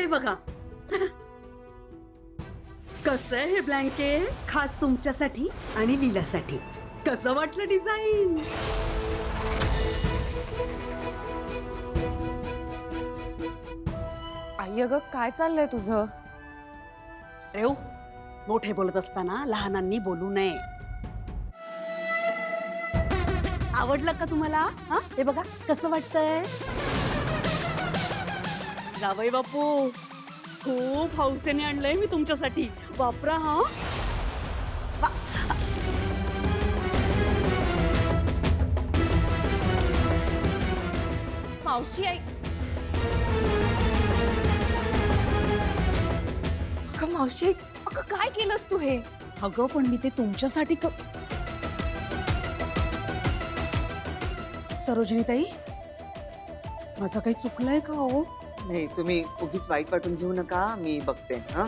बघा. कसं आहे हे ब्लँकेट, खास तुमच्यासाठी आणि लीलासाठी. कसं वाटलं डिझाईन? आई अगं काय चाललंय तुझं? रेव, मोठे बोलत असताना लहानांनी बोलू नये. आवडलं का तुम्हाला? हा, हे बघा कसं वाटतंय. जावई बापू, खूप हौसेने आणलंय मी तुमच्यासाठी. वापरा हा. मावशी आई. अगं मावशी आई, अगं काय केलंस तू हे? अगं पण मी ते तुमच्यासाठी सरोजिनी ताई, माझं काही चुकलंय का हो? नाही, तुम्ही उगीच वाईट वाटून घेऊ नका, मी बघते. हा,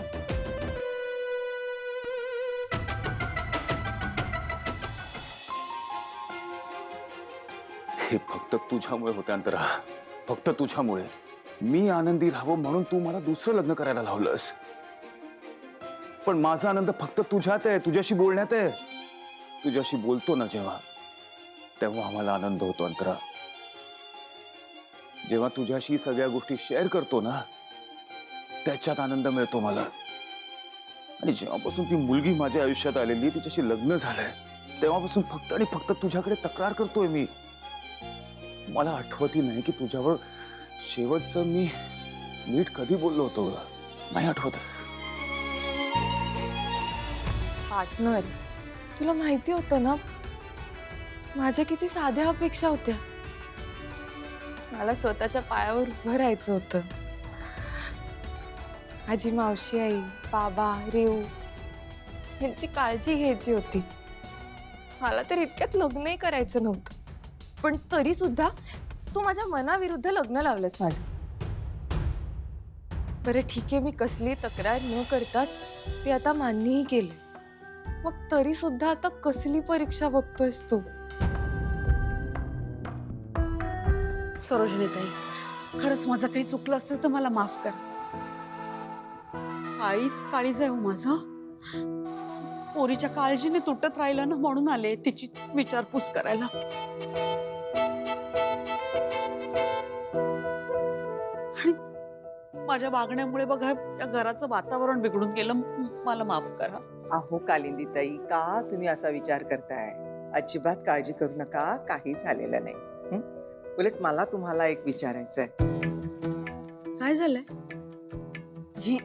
हे फक्त तुझ्यामुळे होते अंतरा, फक्त तुझ्यामुळे. मी आनंदी राहावं म्हणून तू मला दुसरं लग्न करायला लावलंस. पण माझा आनंद फक्त तुझ्यात आहे, तुझ्याशी बोलण्यात आहे. तुझ्याशी बोलतो ना जेव्हा, तेव्हा आम्हाला आनंद होतो अंतरा. जेव्हा तुझ्याशी सगळ्या गोष्टी शेअर करतो ना, त्याच्यात आनंद मिळतो मला. आणि जेव्हापासून ती मुलगी माझ्या आयुष्यात आलेली, तिच्याशी लग्न झालंय, तेव्हापासून फक्त आणि फक्त तुझ्याकडे तक्रार करतोय मी. मला आठवतही नाही की तुझ्यावर शेवटचं मी नीट कधी बोललो होतो ग. नाही आठवत. पार्टनर, तुला माहिती होतं ना माझ्या किती साध्या अपेक्षा होत्या. मला स्वतःच्या पायावर उभं राहायचं होतं. माझी मावशी आई, बाबा, रेऊ यांची काळजी घ्यायची होती. मला तर इतक्यात लग्नही करायचं नव्हतं, पण तरी सुद्धा तू माझ्या मनाविरुद्ध लग्न लावलंस माझं. बरं ठीक आहे, मी कसली तक्रार न करता ते आता मान्यही केले. मग तरी सुद्धा आता कसली परीक्षा बघतोयस तू? सरोजिनी ताई, खरंच माझं काही चुकलं असेल तर मला माफ करा. आईच काळीज आहे हो माझं. पोरीच्या काळजीने तुटत राहिलं ना, म्हणून आले तिची विचारपूस करायला. आणि माझ्या वागण्यामुळे बघा या घराचं वातावरण बिघडून गेलं. मला माफ करा. अहो कालिंदी ताई, का तुम्ही असा विचार करताय? अजिबात काळजी करू नका, काही झालेलं नाही. उलट मला तुम्हाला एक विचारायचंय. काय झालंय?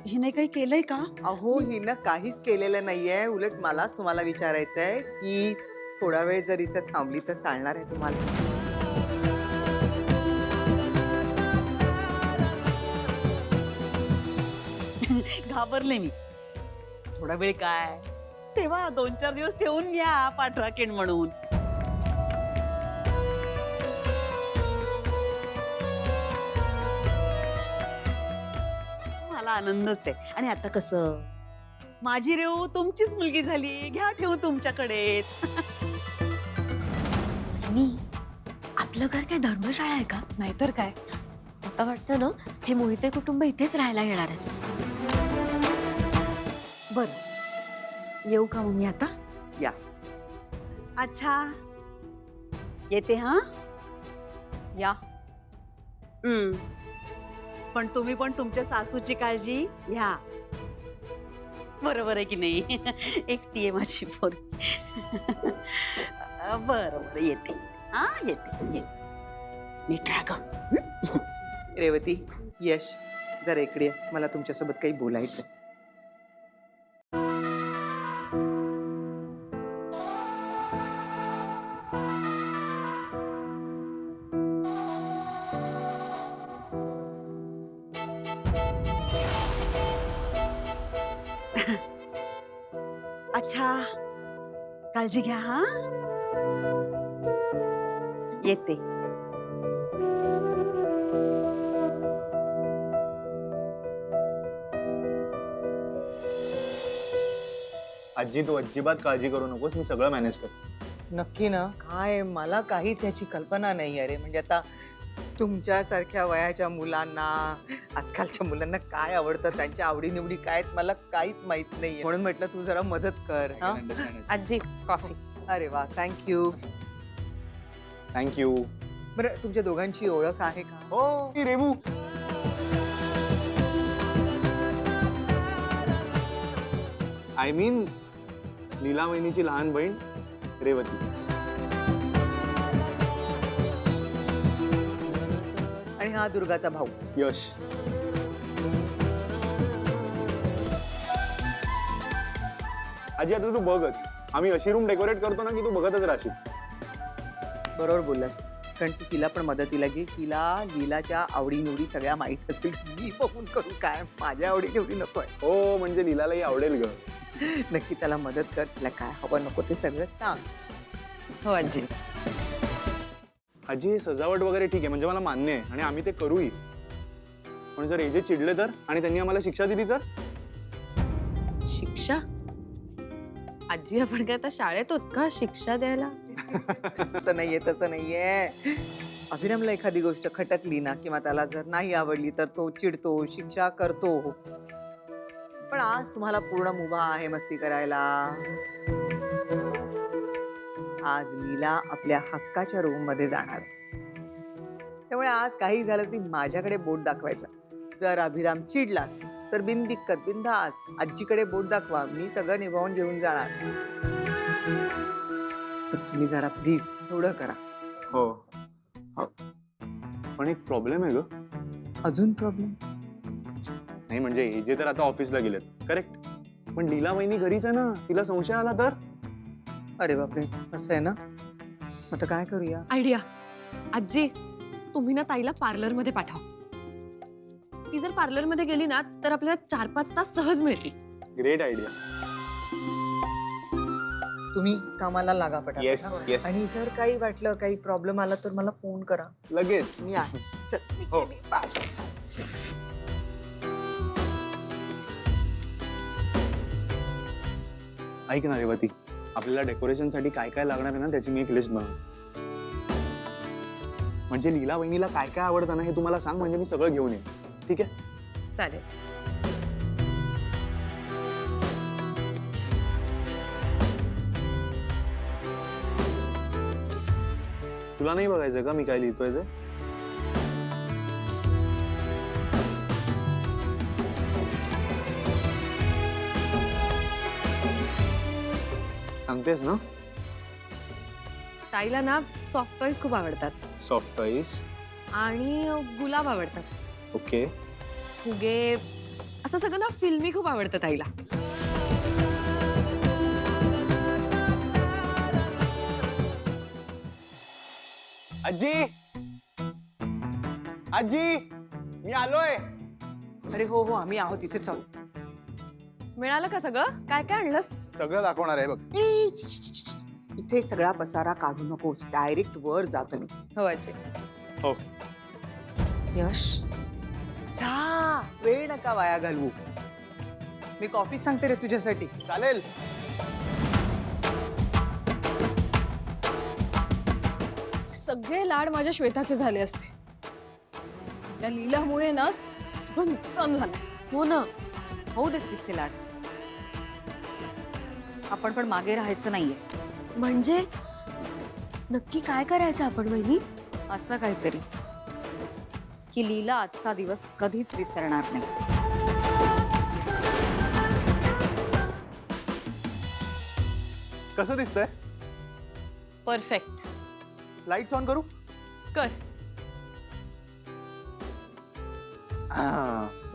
हिने काही केलंय का? अहो, हिनं काहीच केलेलं नाहीये. उलट मलाच तुम्हाला विचारायचंय की थोडा वेळ जर इथं थांबली तर चालणार आहे तुम्हाला? घाबरले मी. थोडा वेळ काय, तेव्हा 2-4 दिवस ठेवून या पाठराखीण म्हणून. मला आनंदच आहे. आणि आता कसं, माझी रेऊ तुमचीच मुलगी झाली. घ्या ठेवून तुमच्याकडेच. आपलं घर काय धर्मशाळा आहे का? नाहीतर काय. आता वाटतं ना हे मोहिते कुटुंब इथेच राहायला येणार आहे. बरं, येऊ का मग मी आता? या. अच्छा, येते हा. या. पण तुम्ही पण तुमच्या सासूची काळजी घ्या. बरोबर आहे की नाही? एकटी आहे माझी पोरगी. बरं बरं, येते. हा, येते. नीट राहा गं. रेवती, यश, जरा इकडे या. मला तुमच्यासोबत काही बोलायचं. अच्छा, काळजी घ्या हा. येते. आजी, तू अजिबात काळजी करू नकोस, मी सगळं मॅनेज करतो. नक्की ना? काय, मला काहीच याची कल्पना नाही अरे. म्हणजे आता तुमच्यासारख्या वयाच्या मुलांना, आजकालच्या मुलांना काय आवडतं, त्यांच्या आवडीनिवडी काय आहेत, मला काहीच माहित नाहीये. म्हणून म्हटलं तू जरा मदत कर. हा? आजी कॉफी. अरे वा, थँक्यू. थँक्यू. बरं, तुमच्या दोघांची ओळख आहे का? हो, मी रेवू. आय मीन लीला वहिनीची लहान बहीण रेवती. आणि हा दुर्गाचा भाऊ. यश. आजी आता तू बघच, आम्ही अशी रूम डेकोरेट करतो ना की तू बघतच राहशील. बरोबर बोललास, कारण तू तिला पण मदतीला घे. तिला लीलाच्या आवडीनिवडी सगळ्या माहीत असतील. मी बघून करू काय, माझ्या आवडीनिवडी नकोय. हो, म्हणजे लीलालाही आवडेल ग. नक्की त्याला मदत कर. तिला काय हवं नको ते सगळं सांग. हो आजी. आजी हे सजावट वगैरे ठीक आहे, म्हणजे मला मान्य आहे आणि आम्ही ते करूही. पण जर एजे चिडले तर आणि त्यांनी आम्हाला शिक्षा दिली तर? शिक्षा? आजी आपण काय आता शाळेत होत का शिक्षा द्यायला? तसं नाहीये, तसं नाहीये. अभिरामला एखादी गोष्ट खटकली ना किंवा त्याला जर नाही आवडली तर तो चिडतो, शिक्षा करतो. पण आज तुम्हाला पूर्ण मुभा आहे मस्ती करायला. आज लीला आपल्या हक्काच्या रूम मध्ये जाणार. त्यामुळे आज काही झालं तरी माझ्याकडे बोट दाखवायचं. जर अभिराम चिडलास तर बिनदिक्कत बिनधास्त आजीकडे बोट दाखवा. मी सगळं निभावून घेऊन जाणार. तर तुम्ही जरा प्लीज एवढं करा. हो. पण एक प्रॉब्लेम आहे ग. अजून प्रॉब्लेम? नाही म्हणजे एजे तर आता ऑफिसला गेलेत, करेक्ट. पण लीला वहिनी घरीच आहे ना, तिला संशय आला तर? अरे बापरे, असं आहे ना. आता काय करूया? आयडिया. आजी तुम्ही ना ताईला पार्लर मध्ये पाठवा. ती जर पार्लर मध्ये गेली ना तर आपल्याला 4-5 तास सहज मिळतील. Great idea. तुम्ही कामाला लागा पटापट. Yes, हा? yes. आणि जर काही वाटलं, काही प्रॉब्लेम आला तर मला फोन करा. लगेच. मी आहे. चल, निघते हो. मी. बस. ऐक ना रेवती, आपल्याला डेकोरेशन साठी काय काय लागणार आहे ना त्याची मी एक लिस्ट बनव. म्हणजे लीला वहिनीला काय काय आवडतं ना हे तुम्हाला सांग, म्हणजे मी सगळं घेऊन येईन. ठीक आहे? चालेल. तुला नाही बघायचं का मी काय लिहितोय ते? सांगतेस ना? ताईला ना सॉफ्ट टॉईज खूप आवडतात सॉफ्ट टॉईज. आणि गुलाब आवडतात. ओके. फुगे असं सगळं ना फिल्मी खूप आवडतं ताईला. आजी, आजी, मी आलोय. अरे हो हो, आम्ही आहोत इथे. चालू. मिळालं का सगळं? काय काय आणलंस? सगळं दाखवणार आहे बघ. इथे सगळा पसारा काढू नकोस. डायरेक्ट वर जात मी. हो आजी. हो. यश जा, वेळ नका वाया घालवू. मी कॉफी सांगते रे तुझ्यासाठी. चालेल. सगळे लाड माझ्या श्वेताचे झाले असते. त्या लीलामुळे ना सगळं नुकसान झालं. हो ना, होऊ देत तिचे लाड. आपण पण मागे राहायचं नाहीये. म्हणजे नक्की काय करायचं आपण वहिनी? असं काहीतरी की लीला आजचा दिवस कधीच विसरणार नाही. कसं दिसतंय? परफेक्ट. लाईट्स ऑन करू? कर.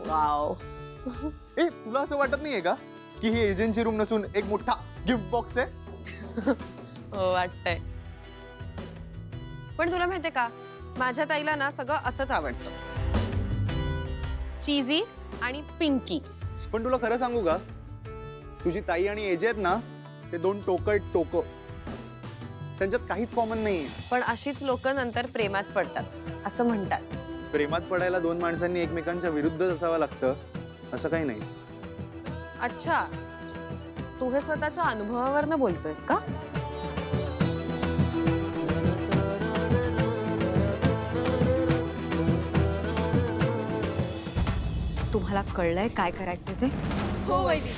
वाव. ए, तुला असं वाटत नाहीये का की ही एजंटची रूम नसून एक मोठा गिफ्ट बॉक्स आहे? हो वाटतंय. पण तुला माहितीये का, माझ्या ताईला ना सगळं असंच आवडतं. चीजी आणि पिंकी. पण तुला खरं सांगू का, तुझी ताई आणि एजे आहेत ना, ते दोन टोक त्यांच्यात काहीच कॉमन नाहीये. पण अशीच लोक नंतर प्रेमात पडतात असं म्हणतात. प्रेमात पडायला दोन माणसांनी एकमेकांच्या विरुद्धच असावं लागतं असं काही नाही. अच्छा, तू हे स्वतःच्या अनुभवावरनं बोलतोयस का? तुम्हाला कळलंय काय करायचंय ते? हो वहिनी.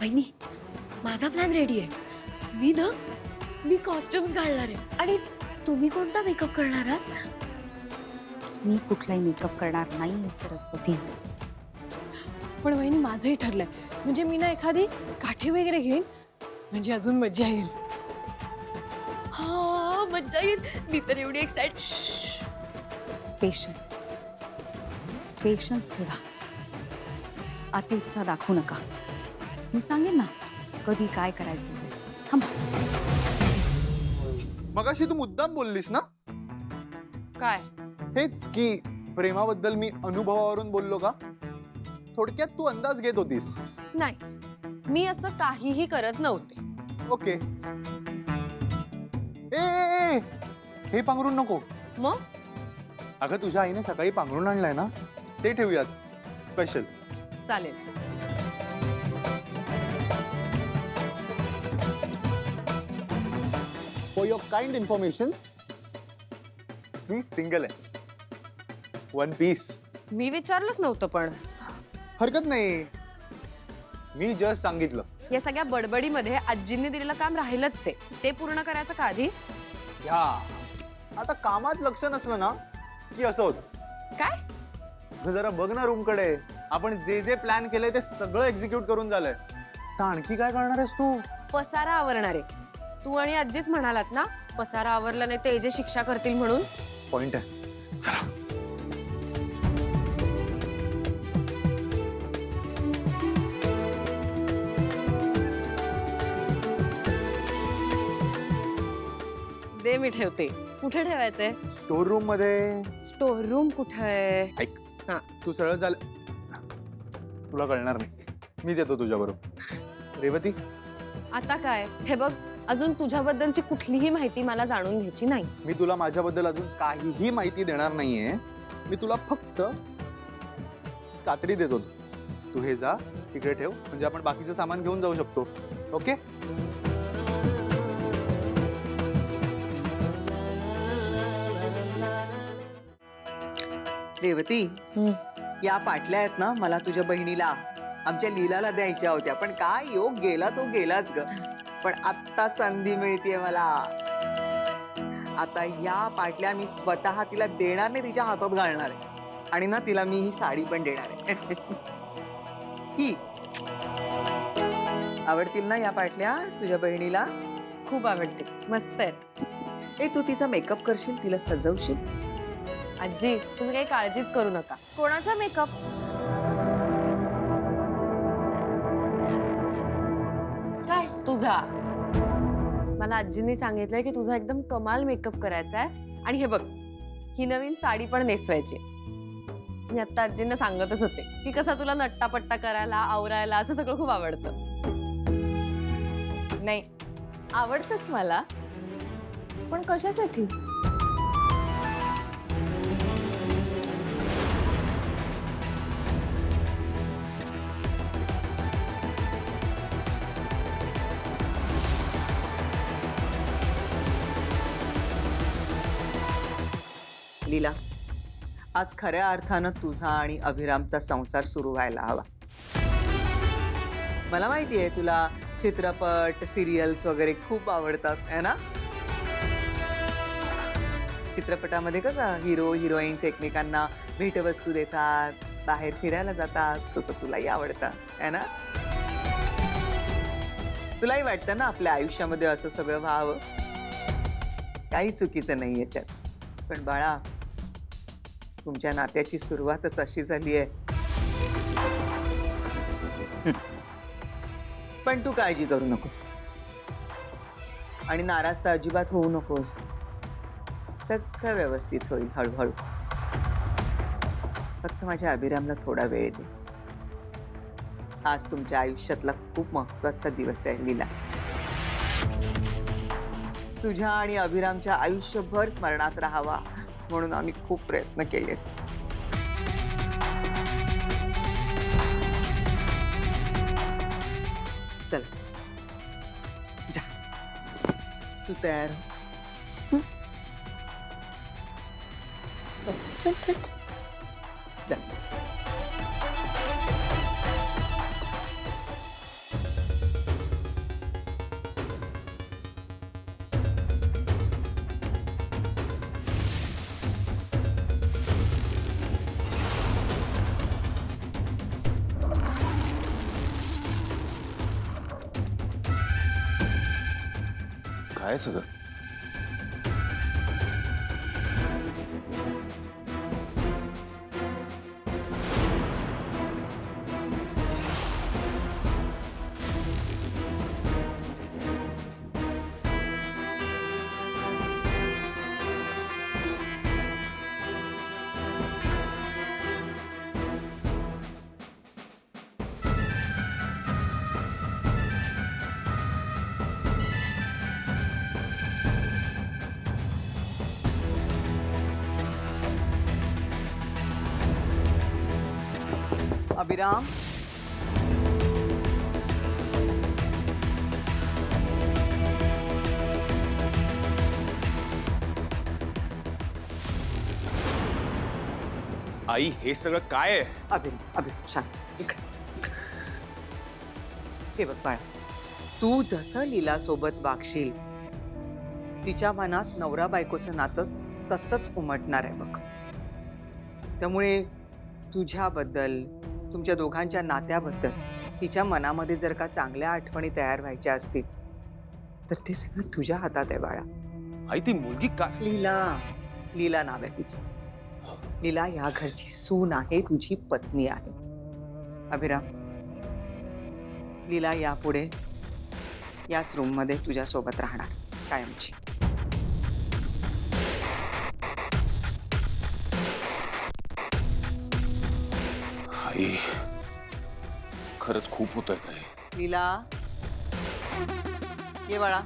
वहिनी माझा प्लॅन रेडी आहे. मी कॉस्ट्युम्स घालणार आहे. आणि तुम्ही कोणता मेकअप करणार आहात? मी कुठलाही मेकअप करणार नाही सरस्वती. पण वहिनी माझंही ठरलंय. म्हणजे मी ना एखादी काठी वगैरे घेईन, म्हणजे अजून मजा येईल. हा मज्जा येईल. मी तर एवढी एक्साइट. पेशन्स पेशन्स ठेवा. अति उत्साह दाखवू नका. मी सांगेन ना कधी काय करायचं ते. थांबा. मगाशी तू मुद्दाम बोललीस ना काय? हेच की प्रेमाबद्दल मी अनुभवावरून बोललो का? थोडक्यात तू अंदाज घेत होतीस. नाही, मी असं काहीही करत नव्हते. ओके. ए हे पांघरून नको. मग अगं तुझ्या आईने सकाळी पांघरून आणलाय ना, ते ठेवूयात स्पेशल. चालेल. फॉर युअर काइंड इन्फॉर्मेशन, मी सिंगल आहे. One piece. मी विचारलंच नव्हतं. पण हरकत नाही, मी जस्ट सांगितलं. या सगळ्या बडबडीमध्ये आजींनी दिलेलं काम राहिलंच आहे. ते पूर्ण करायचं का आधी? ह्या आता कामात लक्ष नसलं ना की असं होतं. काय? अगं जरा बघ ना रूम कडे. आपण जे जे प्लॅन केलंय ते सगळं एक्झिक्यूट करून झालंय. तर आणखी काय करणार आहेस तू? पसारा आवरणार आहे. तू आणि आजीच म्हणालात ना पसारा आवरला नाही ते जे शिक्षा करतील म्हणून. पॉइंट आहे. चला. दे मी ठेवते. कुठे ठेवायचंय? स्टोर रूम मध्ये. स्टोर रूम कुठे आहे? ऐक, हा. तू सरळ चाल. तुला कळणार नाही, मीच येतो तुझ्या बरोबर. रेवती, आता काय? हे बघ, अजून तुझ्याबद्दलची कुठलीही माहिती मला जाणून घ्यायची नाही. मी तुला माझ्याबद्दल अजून काहीही माहिती देणार नाहीये. मी तुला फक्त कात्री देत होतो. तू हे जा तिकडे ठेव, म्हणजे आपण बाकीचं सामान घेऊन जाऊ शकतो. ओके? रेवती, या पाटल्या आहेत ना, मला तुझ्या बहिणीला आमच्या लीलाला द्यायच्या होत्या. पण काय योग गेला तो गेलाच ग. पण आत्ता संधी मिळतीये मला. आता या पाटल्या मी स्वतः तिला देणार नाही, तिच्या हातात घालणार आहे. आणि ना तिला मी ही साडी पण देणार आहे. ही आवडतील ना या पाटल्या तुझ्या बहिणीला? खूप आवडते. मस्त आहेत. ए, तू तिचा मेकअप करशील, तिला सजवशील? आजी तुम्ही काही काळजीच करू नका. कोणाचा मेकअप? काय तुझा? मला आजींनी सांगितलंय की तुझा एकदम कमाल मेकअप करायचा आहे. आणि हे बघ, ही नवीन साडी पण नेसवायची. मी आता आजींना सांगतच होते की कसा तुला नट्टापट्टा करायला आवरायला असं सगळं खूप आवडतं. नाही, आवडतंच मला, पण कशासाठी? लीला, आज खऱ्या अर्थानं तुझा आणि अभिरामचा संसार सुरू व्हायला हवा. मला माहितीये तुला चित्रपट, सिरियल्स वगैरे खूप आवडतात, है ना? चित्रपटामध्ये कसं हिरो हिरोईन्स एकमेकांना भेटवस्तू देतात, बाहेर फिरायला जातात, तसं तुलाही आवडतं, है ना? तुलाही वाटतं ना आपल्या आयुष्यामध्ये असं सगळं व्हावं? काही चुकीचं नाहीये त्यात. पण बाळा, तुमच्या नात्याची सुरुवातच अशी झाली आहे. पण तू काळजी करू नकोस आणि नाराज तर अजिबात होऊ नकोस. सगळं व्यवस्थित होईल हळूहळू. फक्त माझ्या अभिरामला थोडा वेळ दे. आज तुमच्या आयुष्यातला खूप महत्वाचा दिवस आहे लीला. तुझ्या आणि अभिरामच्या आयुष्यभर स्मरणात राहावा म्हणून आम्ही खूप प्रयत्न केलेत. चल जा, तू तयार हो. चल चल चल चल. जा. काय सगळं? अभिराम, आई हे सगळं काय आहे? अभिराम शांत इकडे. हे बघ बाळा, तू जसं लीला सोबत वागशील तिच्या मनात नवरा बायकोचं नातं तसंच उमटणार आहे बघ. त्यामुळे तुझ्याबद्दल, तुमच्या दोघांच्या नात्याबद्दल तिच्या मनामध्ये जर का चांगल्या आठवणी तयार व्हायच्या असतील तर ते सगळं तुझ्या हातात आहे बाळा. आई ती मुलगी काय? लीला नाव आहे तिचं. लीला या घरची सून आहे, तुझी पत्नी आहे. अभिराम, लीला यापुढे याच रूम मध्ये तुझ्या सोबत राहणार कायमची. आई खरंच खूप होत आहे. लीला, ये बाळा.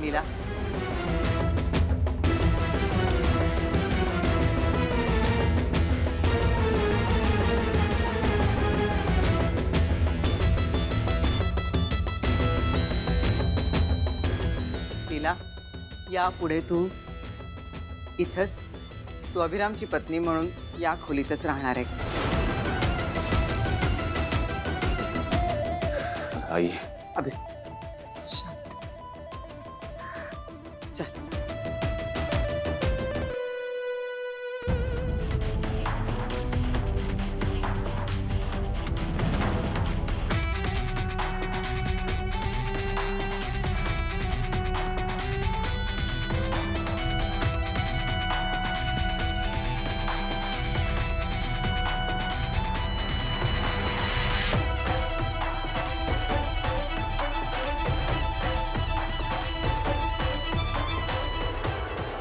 लीला, लीला, यापुढे तू इथंच, तू अभिरामची पत्नी म्हणून या खोलीतच राहणार आहे. आई अभिराम शांत. चल.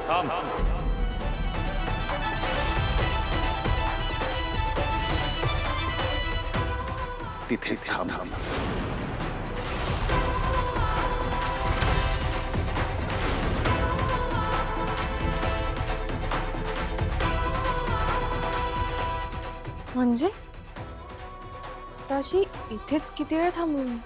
थांब. तिथेच थांब. म्हणजे तशी इथेच किती वेळ थांबू मी?